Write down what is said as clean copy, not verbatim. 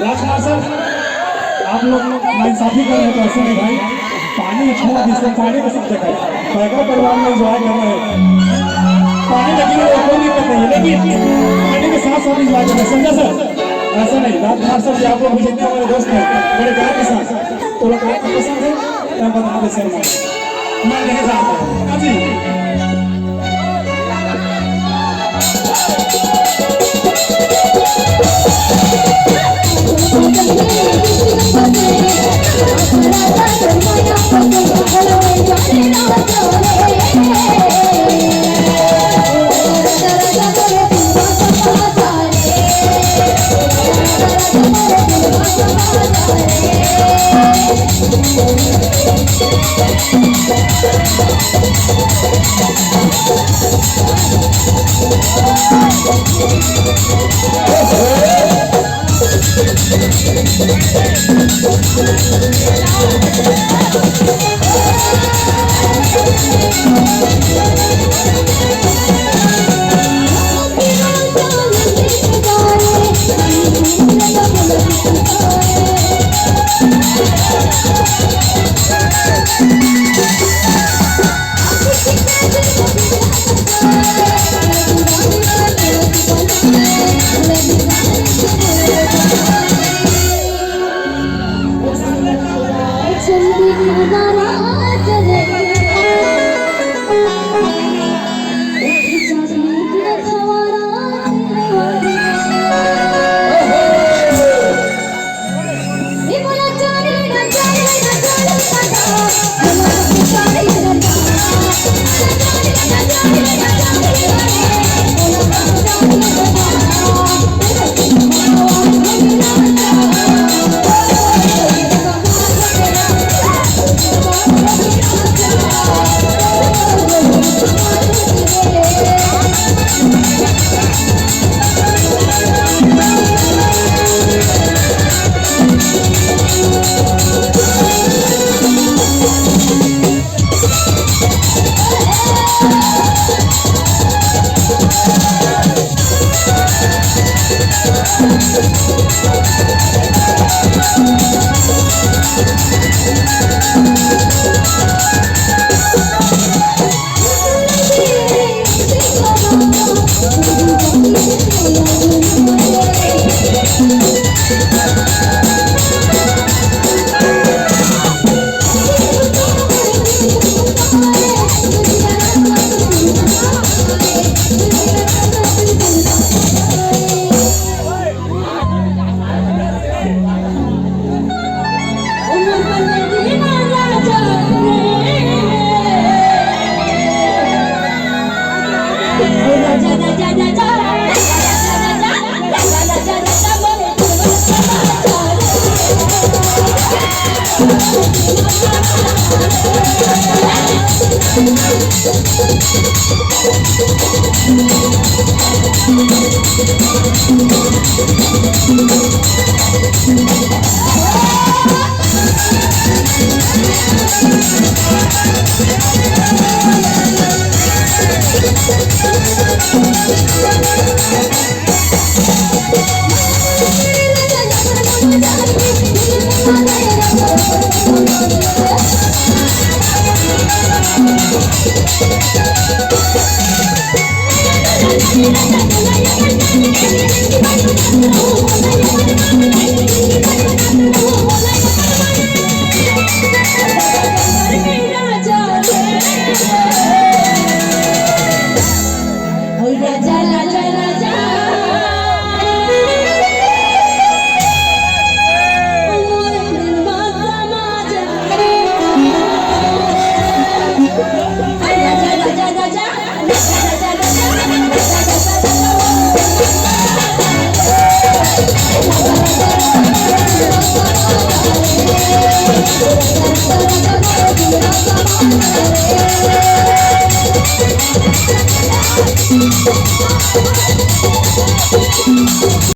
राजकुमार sir, आप लोग नाइंसाफी कर रहे हैं तो ऐसे नहीं भाई, पानी छुआ जिससे पानी का सब देखा पैगा परिवार में एंजॉय कर रहे हैं, पानी लगी है कोई दिक्कत नहीं है, लेकिन पानी के साथ साथ एंजॉय कर रहे हैं। संजय सर ऐसा नहीं, राजकुमार सर जी आप लोग मुझे इतने हमारे दोस्त हैं मेरे गाँव के साथ, तो लोग आपको पसंद है मैं बता दे सर मैं नहीं जानता जी। Thank you.